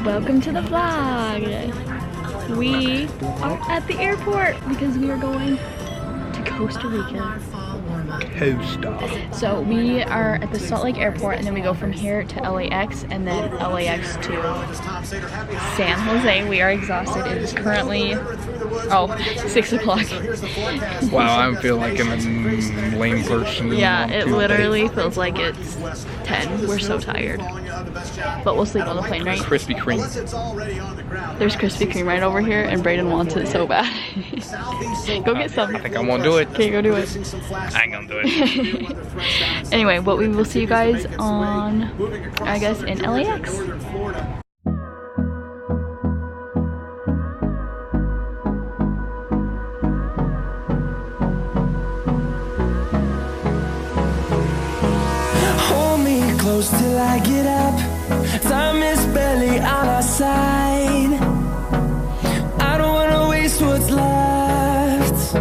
Welcome to the vlog. We are at the airport because we are going to Costa Rica. Costa. So we are at the Salt Lake airport and then we go from here to LAX and then LAX to San Jose. We are exhausted. It is currently 6 o'clock. Wow, I feel like I'm a lame person. Yeah, it literally feels like it's 10. We're so tired. But we'll sleep on the plane, right? Krispy Kreme. There's Krispy Kreme right over here and Brayden wants it so bad. Go get some. I think I won't do it. Okay, go do it. I ain't gonna do it. Anyway, but we will see you guys on, I guess, in LAX. Hold me close till I get up. Time is barely on our side. I don't wanna waste what's left.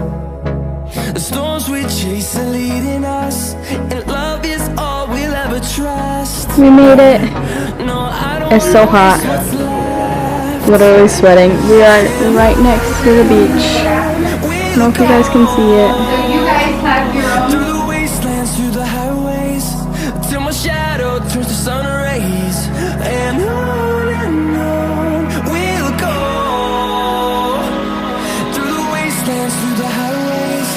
The storms we chase are leading us, and love is all we'll ever trust. We made it. No, I don't It's so hot. Literally sweating. We are right next to the beach. I don't know if you guys can see it. through the wastelands, through the highways, till my shadow turns to sun rays, and on we'll go. Through the wastelands, through the highways,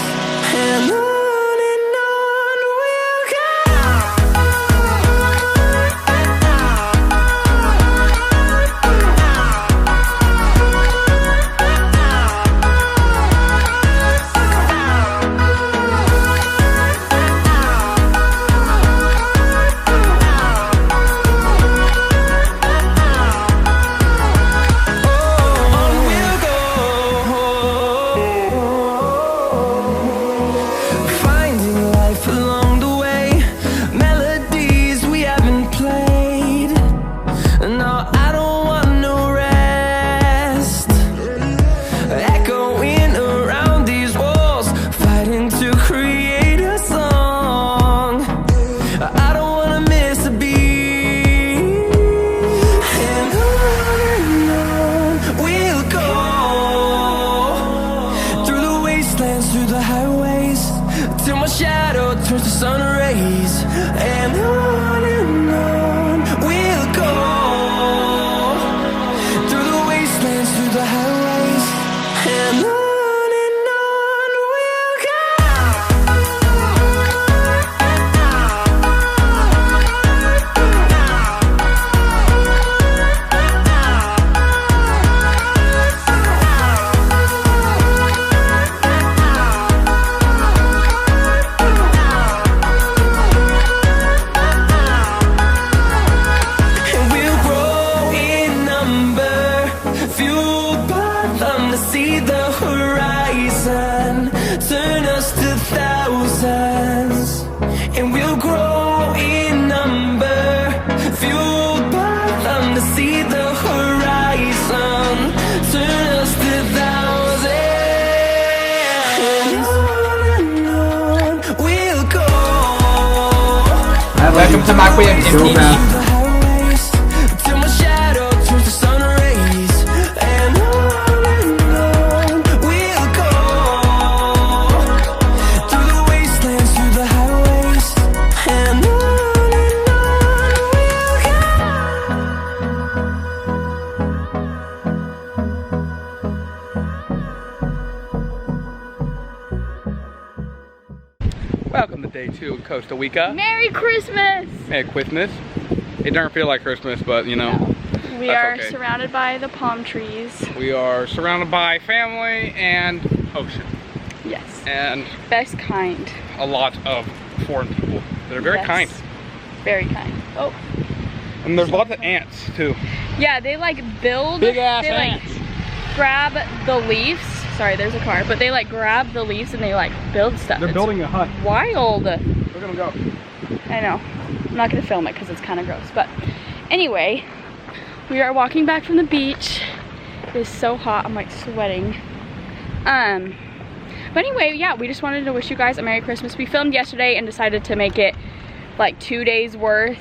and on we'll go. Through the highways, till my shadow turns to sun rays, and on we'll go. Through the wastelands, through the highways, and on we'll go. See the horizon, turn us to thousands, and we'll grow in number, fueled by them to see the horizon, turn us to thousands, and on we'll go. Welcome to my way of Through the highways, till my shadow turns to sun rays, and on we'll go. Through the wastelands, through the highways, and on we'll go. Welcome to day 2 of Costa Rica. Merry Christmas! Merry Christmas. It doesn't feel like Christmas, but you know. No. We are surrounded by the palm trees. We are surrounded by family and ocean. Yes. And best kind. a lot of foreign people that are very kind. Very kind. Oh. And there's lots of ants too. Yeah, they like build. Big ass they ants. Like grab the leaves. Sorry, there's a car. But they like grab the leaves and they like build stuff. They're building a hut. Wild. We're gonna go. I know. I'm not gonna film it because it's kind of gross. But anyway, we are walking back from the beach. It is so hot. I'm like sweating. But anyway, yeah, we just wanted to wish you guys a Merry Christmas. We filmed yesterday and decided to make it like 2 days worth.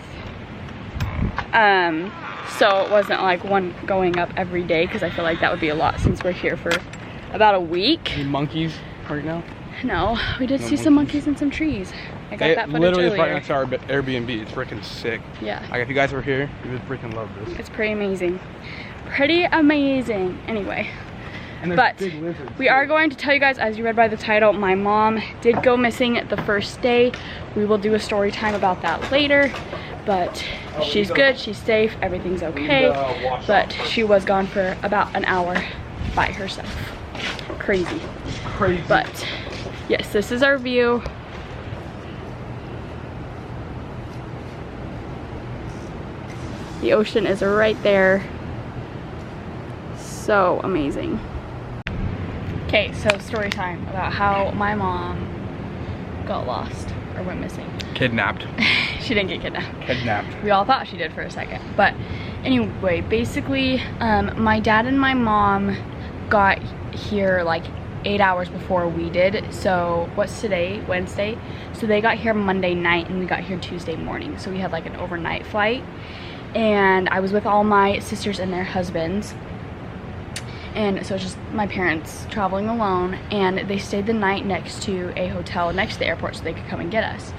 So it wasn't like one going up every day, because I feel like that would be a lot since we're here for about a week. Any monkeys right now? No, we did see some monkeys and some trees. I got that footage literally earlier. Right next to our Airbnb. It's freaking sick. Yeah. Like if you guys were here, you would freaking love this. It's pretty amazing. Pretty amazing. Anyway. And But big lizards, we are going to tell you guys, as you read by the title, my mom did go missing the first day. We will do a story time about that later. But she's good, she's safe, everything's okay. But she was gone for about an hour by herself. Crazy. Crazy. But yes, this is our view. The ocean is right there. So amazing. Okay, so story time about how my mom got lost or went missing. Kidnapped. She didn't get kidnapped. Kidnapped. We all thought she did for a second. But anyway, basically, my dad and my mom got here like 8 hours before we did. So what's today? Wednesday. So they got here Monday night and we got here Tuesday morning. So we had like an overnight flight. And I was with all my sisters and their husbands. And so it's just my parents traveling alone, and they stayed the night next to a hotel next to the airport so they could come and get us.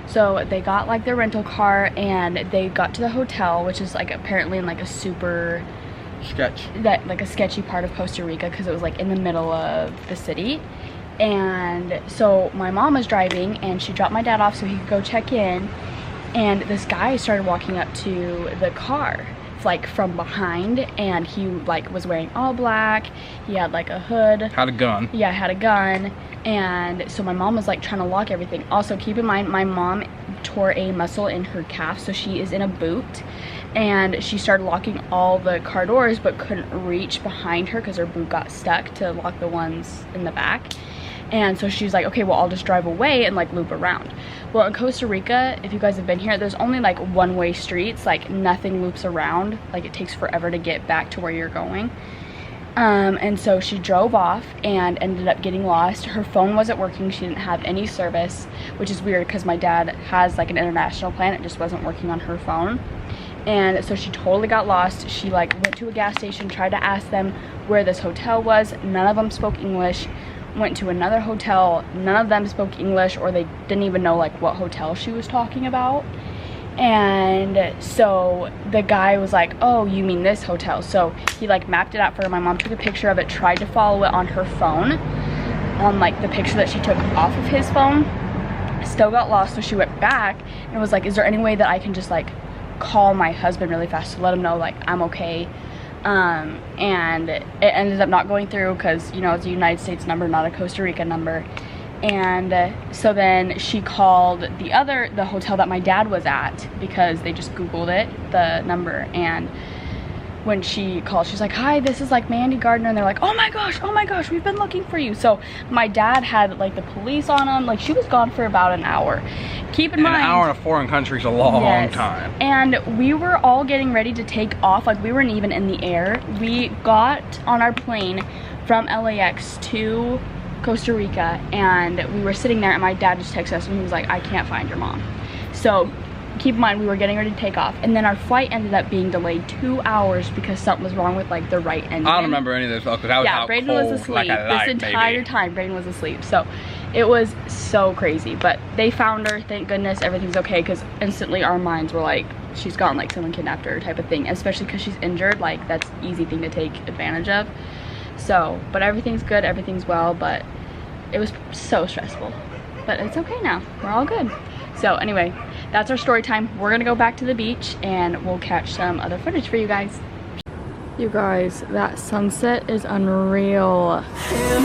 So they got like their rental car and they got to the hotel, which is like apparently in like a super like a sketchy part of Costa Rica, because it was like in the middle of the city. And so my mom was driving and she dropped my dad off so he could go check in, and this guy started walking up to the car like from behind, and he like was wearing all black. He had like a hood. Had a gun. Yeah, had a gun. And so my mom was like trying to lock everything. Also, keep in mind, my mom tore a muscle in her calf, so she is in a boot, and she started locking all the car doors but couldn't reach behind her because her boot got stuck to lock the ones in the back. And so she was like, okay, well, I'll just drive away and like loop around. Well, in Costa Rica, if you guys have been here, there's only like one-way streets, like nothing loops around. Like it takes forever to get back to where you're going. And so she drove off and ended up getting lost. Her phone wasn't working. She didn't have any service, which is weird because my dad has like an international plan. It just wasn't working on her phone. And so she totally got lost. She like went to a gas station, tried to ask them where this hotel was. None of them spoke English. Went to another hotel, none of them spoke English, or they didn't even know like what hotel she was talking about. And so the guy was like, oh, you mean this hotel? So he like mapped it out for her. My mom took a picture of it, tried to follow it on her phone, on like the picture that she took off of his phone. Still got lost, so she went back and was like, is there any way that I can just like call my husband really fast to let him know like I'm okay? And it ended up not going through because, you know, it's a United States number, not a Costa Rica number. And so then she called the hotel that my dad was at, because they just Googled it, the number. And when she called, she's like, hi, this is like Mandy Gardner. And they're like, oh my gosh, we've been looking for you. So my dad had like the police on him. Like she was gone for about an hour. Keep in mind, an hour in a foreign country is a long time. And we were all getting ready to take off. Like we weren't even in the air. We got on our plane from LAX to Costa Rica, and we were sitting there, and my dad just texted us and he was like, I can't find your mom. So keep in mind, we were getting ready to take off, and then our flight ended up being delayed 2 hours because something was wrong with like the right engine. I don't remember any of this because I was out Brayden cold, was asleep like a light, this entire time. Brayden was asleep, so it was so crazy. But they found her, thank goodness. Everything's okay, because instantly our minds were like, she's gone, like someone kidnapped her type of thing, especially because she's injured. Like that's an easy thing to take advantage of. So, but everything's good, everything's well, but it was so stressful. But it's okay now, we're all good. So anyway, that's our story time. We're gonna go back to the beach and we'll catch some other footage for you guys. You guys, that sunset is unreal. And